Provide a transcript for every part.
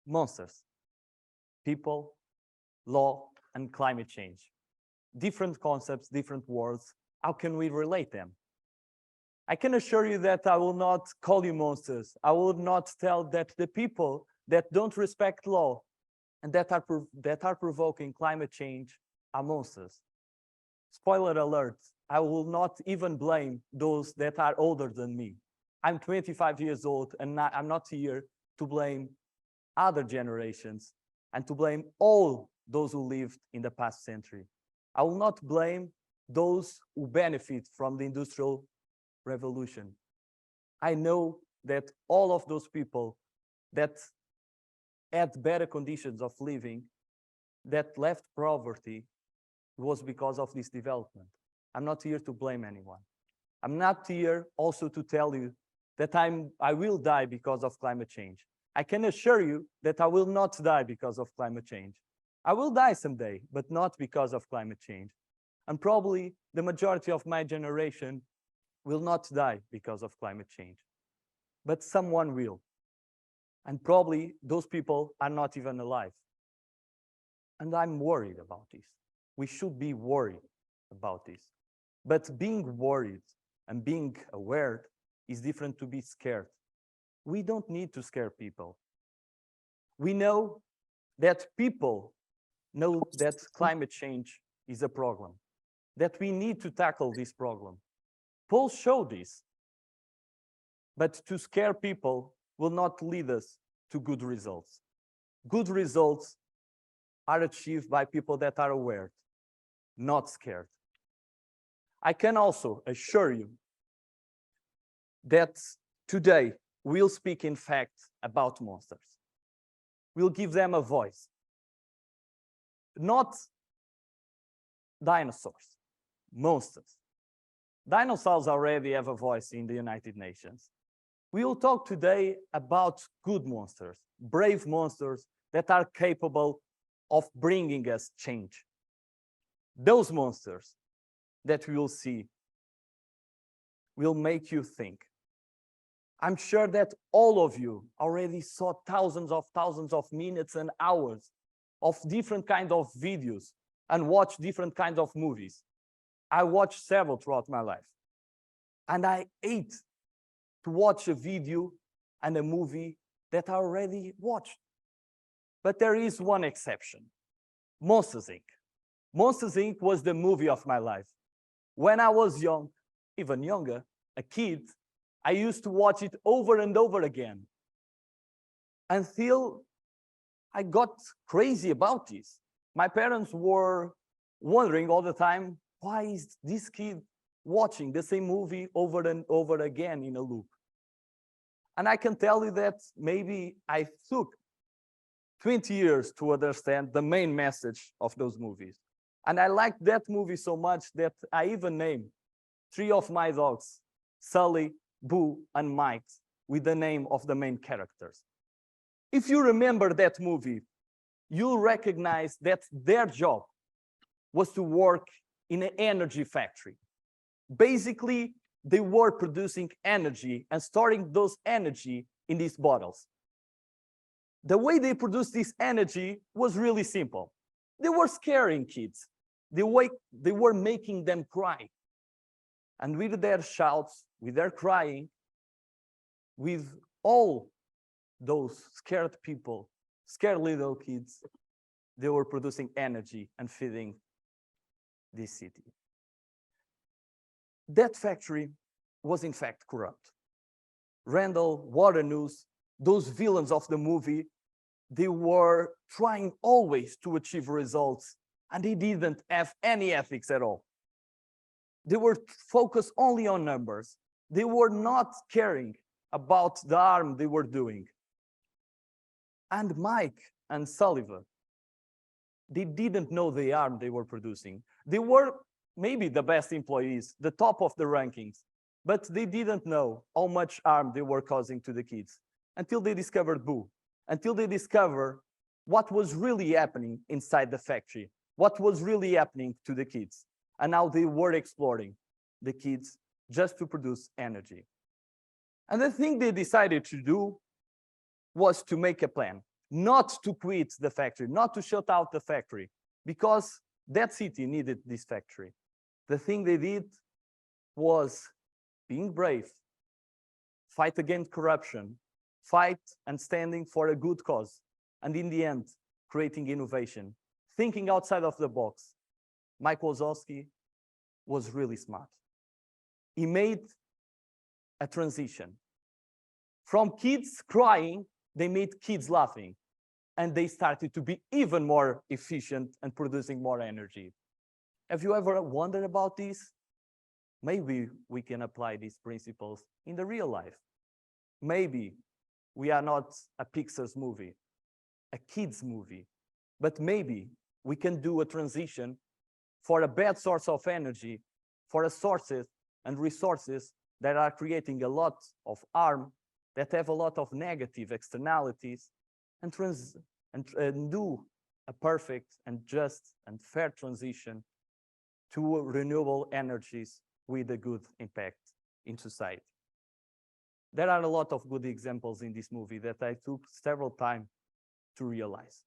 monsters, people, law, and climate change. Different concepts, different words. How can we relate them? I can assure you that I will not call you monsters. I will not tell that the people that don't respect law and that are provoking climate change are monsters. Spoiler alert, I will not even blame those that are older than me. I'm 25 years old and I'm not here to blame other generations and to blame all those who lived in the past century. I will not blame those who benefit from the Industrial Revolution. I know that all of those people that had better conditions of living, that left poverty, was because of this development. I'm not here to blame anyone. I'm not here also to tell you that I will die because of climate change. I can assure you that I will not die because of climate change. I will die someday, but not because of climate change. And probably the majority of my generation will not die because of climate change, but someone will. And probably those people are not even alive. And I'm worried about this. We should be worried about this. But being worried and being aware is different to be scared. We don't need to scare people. We know that people know that climate change is a problem, that we need to tackle this problem. Polls show this. But to scare people will not lead us to good results. Good results are achieved by people that are aware, not scared. I can also assure you that today we'll speak in fact about monsters. We'll give them a voice. Not dinosaurs, monsters. Dinosaurs already have a voice in the United Nations. We will talk today about good monsters, brave monsters that are capable of bringing us change. Those monsters that we will see will make you think. I'm sure that all of you already saw thousands of minutes and hours of different kinds of videos and watched different kinds of movies. I watched several throughout my life. And I hate to watch a video and a movie that I already watched. But there is one exception, Monsters, Inc. Monsters, Inc. was the movie of my life. When I was young, even younger, a kid, I used to watch it over and over again until I got crazy about this. My parents were wondering all the time, why is this kid watching the same movie over and over again in a loop? And I can tell you that maybe I took 20 years to understand the main message of those movies. And I liked that movie so much that I even named 3 of my dogs, Sulley, Boo, and Mike, with the name of the main characters. If you remember that movie, you'll recognize that their job was to work in an energy factory. Basically, they were producing energy and storing those energy in these bottles. The way they produced this energy was really simple. They were scaring kids. They were making them cry. And with their shouts, with their crying, with all those scared people, scared little kids, they were producing energy and feeding this city. That factory was in fact corrupt. Randall, Waternoose, those villains of the movie, they were trying always to achieve results, and they didn't have any ethics at all. They were focused only on numbers. They were not caring about the harm they were doing. And Mike and Sullivan, they didn't know the harm they were producing. They were maybe the best employees, the top of the rankings, but they didn't know how much harm they were causing to the kids until they discovered Boo, until they discovered what was really happening inside the factory, what was really happening to the kids, and how they were exploiting the kids just to produce energy. And the thing they decided to do was to make a plan, not to quit the factory, not to shut out the factory, because that city needed this factory. The thing they did was being brave, fight against corruption, fight and standing for a good cause, and in the end, creating innovation, thinking outside of the box. Mike Wazowski was really smart. He made a transition. From kids crying, they made kids laughing, and they started to be even more efficient and producing more energy. Have you ever wondered about this? Maybe we can apply these principles in the real life. Maybe we are not a Pixar's movie, a kid's movie, but maybe we can do a transition for a bad source of energy, for a sources and resources that are creating a lot of harm, that have a lot of negative externalities, and do a perfect and just and fair transition to renewable energies with a good impact in society. There are a lot of good examples in this movie that I took several times to realize.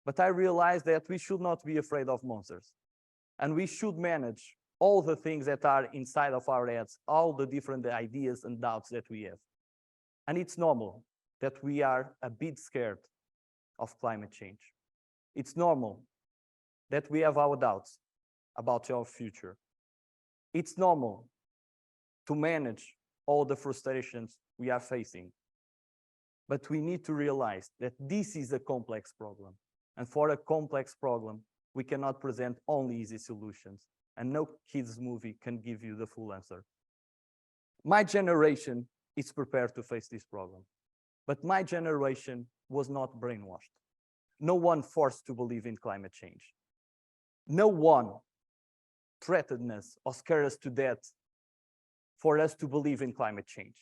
But I realized that we should not be afraid of monsters, and we should manage all the things that are inside of our heads, all the different ideas and doubts that we have. And it's normal that we are a bit scared of climate change. It's normal that we have our doubts about our future. It's normal to manage all the frustrations we are facing. But we need to realize that this is a complex problem. And for a complex problem, we cannot present only easy solutions. And no kids movie can give you the full answer. My generation is prepared to face this problem. But my generation was not brainwashed. No one forced to believe in climate change. No one threatened us or scared us to death for us to believe in climate change.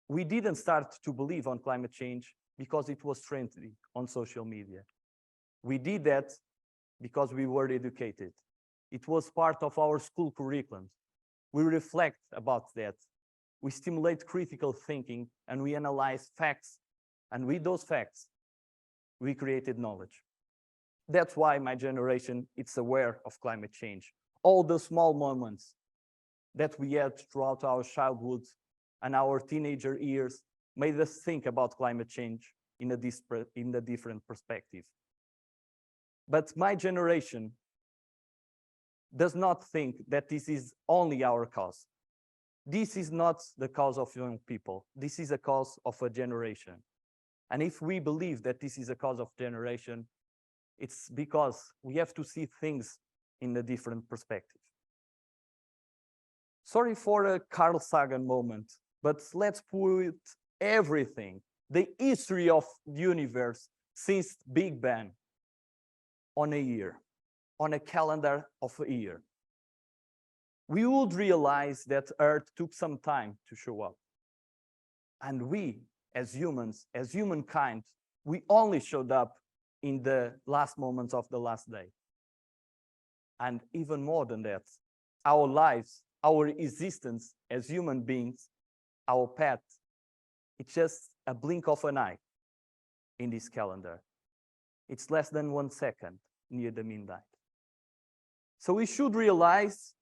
We didn't start to believe on climate change because it was trendy on social media. We did that because we were educated. It was part of our school curriculum. We reflect about that. We stimulate critical thinking and we analyze facts. And with those facts, we created knowledge. That's why my generation is aware of climate change. All the small moments that we had throughout our childhood and our teenager years made us think about climate change in a different perspective. But my generation does not think that this is only our cause. This is not the cause of young people. This is a cause of a generation. And if we believe that this is a cause of generation, it's because we have to see things in a different perspective. Sorry for a Carl Sagan moment, but let's put everything, the history of the universe since Big Bang, on a year, on a calendar of a year. We would realize that Earth took some time to show up. And we, as humans, as humankind, we only showed up in the last moments of the last day. And even more than that, our lives, our existence as human beings, our path, it's just a blink of an eye in this calendar. It's less than 1 second near the midnight. So we should realize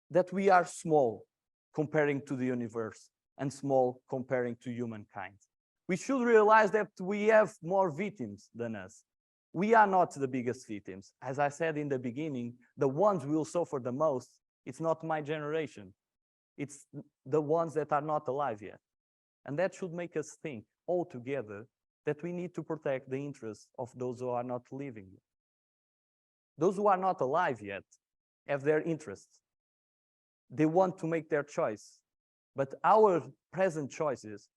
that we are small comparing to the universe and small comparing to humankind. We should realize that we have more victims than us. We are not the biggest victims. As I said in the beginning, the ones who will suffer the most, it's not my generation. It's the ones that are not alive yet. And that should make us think all together that we need to protect the interests of those who are not living yet. Those who are not alive yet have their interests. They want to make their choice. But our present choices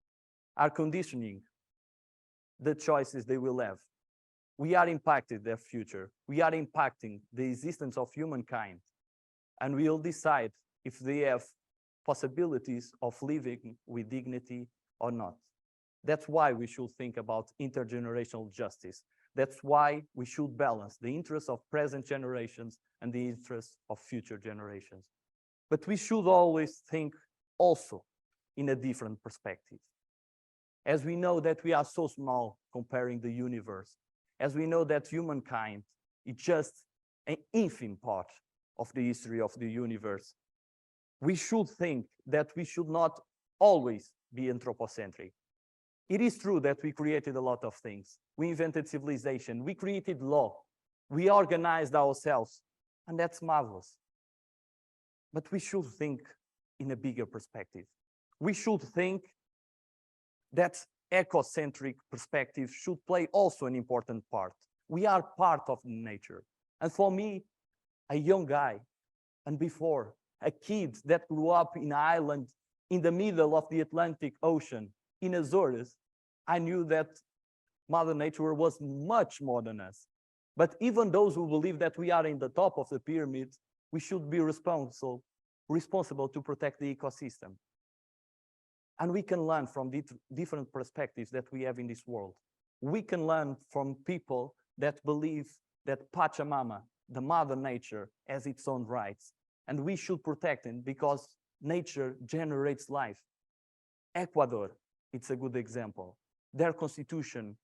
are conditioning the choices they will have. We are impacting their future. We are impacting the existence of humankind. And we'll decide if they have possibilities of living with dignity or not. That's why we should think about intergenerational justice. That's why we should balance the interests of present generations and the interests of future generations. But we should always think also in a different perspective. as we know that we are so small comparing the universe, as we know that humankind is just an infant part of the history of the universe, we should think that we should not always be anthropocentric. It is true that we created a lot of things. We invented civilization, we created law, we organized ourselves, and that's marvelous. But we should think in a bigger perspective. We should think that ecocentric perspective should play also an important part. We are part of nature. And for me, a young guy, and before, a kid that grew up in an island in the middle of the Atlantic Ocean, in Azores, I knew that Mother Nature was much more than us. But even those who believe that we are in the top of the pyramid, we should be responsible to protect the ecosystem. And we can learn from the different perspectives that we have in this world. We can learn from people that believe that Pachamama, the Mother Nature, has its own rights. And we should protect it because nature generates life. Ecuador, it's a good example. Their constitution,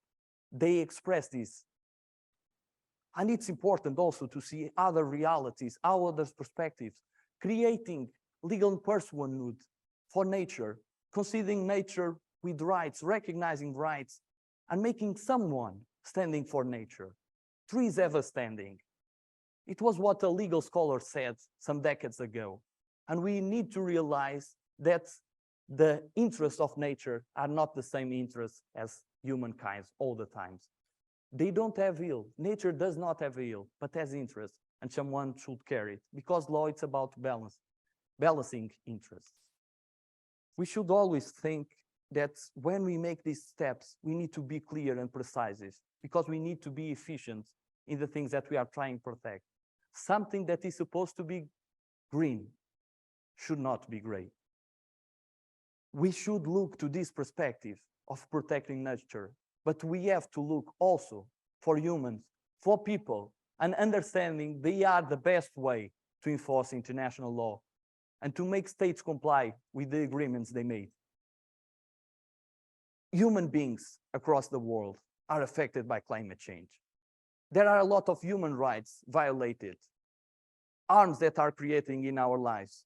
they express this. And it's important also to see other realities, other perspectives, creating legal personhood for nature, considering nature with rights, recognizing rights, and making someone standing for nature. Trees have a standing. It was what a legal scholar said some decades ago. And we need to realize that the interests of nature are not the same interests as humankind all the times. They don't have ill. Nature does not have ill, but has interest, and someone should carry it, because law is about balancing interests. We should always think that when we make these steps, we need to be clear and precise, because we need to be efficient in the things that we are trying to protect. Something that is supposed to be green should not be gray. We should look to this perspective of protecting nature, but we have to look also for humans, for people, and understanding they are the best way to enforce international law and to make states comply with the agreements they made. Human beings across the world are affected by climate change. There are a lot of human rights violated, harms that are creating in our lives.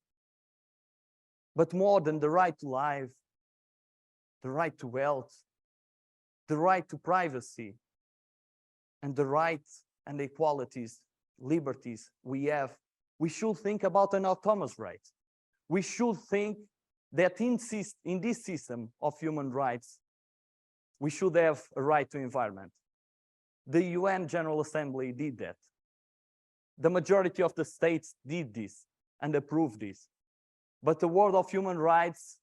But more than the right to life, the right to health, the right to privacy, and the rights and equalities, liberties we have, we should think about an autonomous right. We should think that in this system of human rights, we should have a right to environment. The UN General Assembly did that. The majority of the states did this and approved this. But the world of human rights,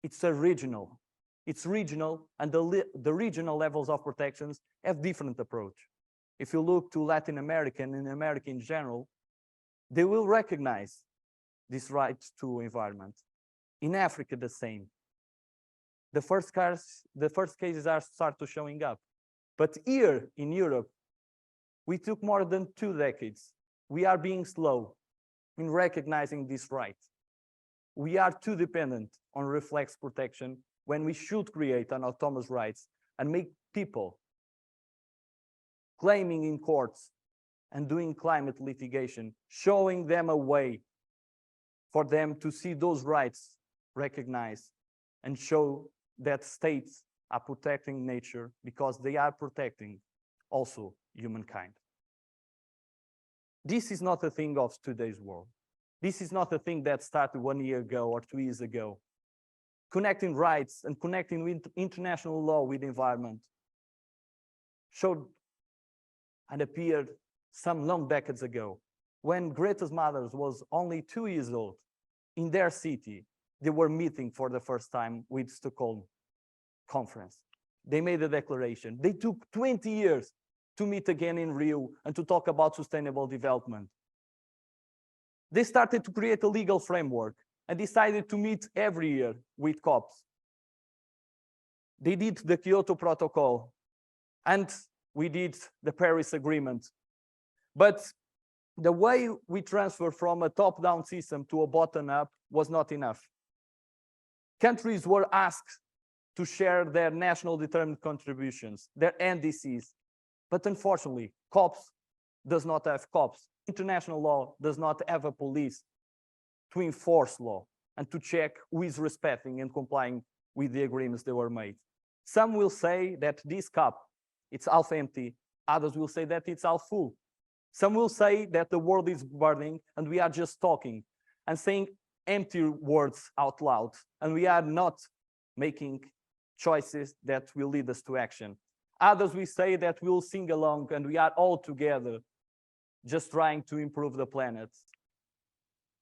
it's regional. It's regional, and the regional levels of protections have different approach. If you look to Latin America and in America in general, they will recognize this right to environment. In Africa, the same. The first cases are start to showing up. But here in Europe, we took more than 2 decades. We are being slow in recognizing this right. We are too dependent on reflex protection when we should create an autonomous rights and make people claiming in courts and doing climate litigation, showing them a way for them to see those rights recognized and show that states are protecting nature because they are protecting also humankind. This is not a thing of today's world. This is not a thing that started 1 year ago or 2 years ago. Connecting rights and connecting with international law with the environment showed and appeared some long decades ago. When Greta's mother was only 2 years old, in their city, they were meeting for the first time with Stockholm conference. They made a declaration. They took 20 years to meet again in Rio and to talk about sustainable development. They started to create a legal framework and decided to meet every year with COPs. They did the Kyoto Protocol and we did the Paris Agreement. But the way we transfer from a top-down system to a bottom-up was not enough. Countries were asked to share their national determined contributions, their NDCs. But unfortunately, cops does not have cops. International law does not have a police to enforce law and to check who is respecting and complying with the agreements that were made. Some will say that this cup, it's half empty. Others will say that it's half full. Some will say that the world is burning and we are just talking and saying empty words out loud, and we are not making choices that will lead us to action. Others will say that we'll sing along and we are all together just trying to improve the planet.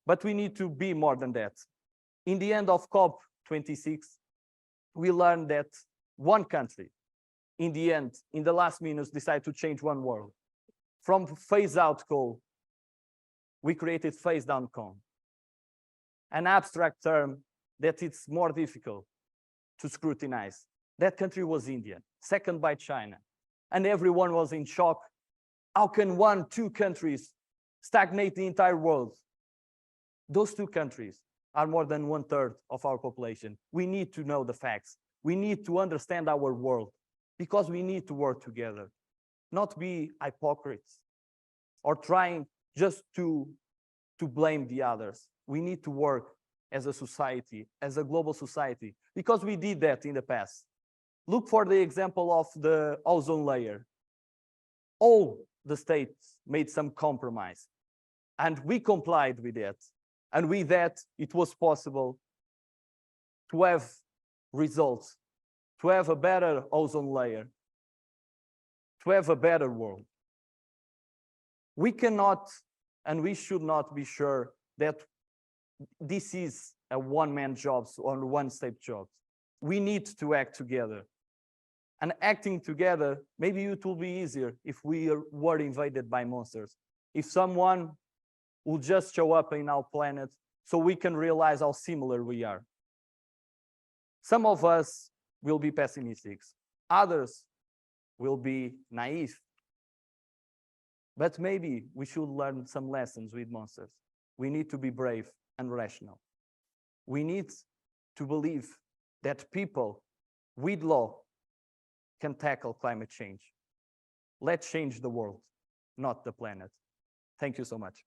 But we need to be more than that. In the end of COP26, we learned that one country, in the end, in the last minutes, decided to change one world. From phase out coal, we created phase down coal, an abstract term that it's more difficult to scrutinize. That country was India, second by China, and everyone was in shock. How can two countries stagnate the entire world? Those two countries are more than 1/3 of our population. We need to know the facts. We need to understand our world because we need to work together, not be hypocrites or trying just to blame the others. We need to work as a society, as a global society, because we did that in the past. Look for the example of the ozone layer. All the states made some compromise, and we complied with that. And with that, it was possible to have results, to have a better ozone layer, to have a better world. We cannot and we should not be sure that this is a one-man job or one-state job. We need to act together. And acting together, maybe it will be easier if we were invaded by monsters. If someone will just show up in our planet so we can realize how similar we are. Some of us will be pessimistic. Others will be naive. But maybe we should learn some lessons with monsters. We need to be brave and rational. We need to believe that people with law can tackle climate change. Let's change the world, not the planet. Thank you so much.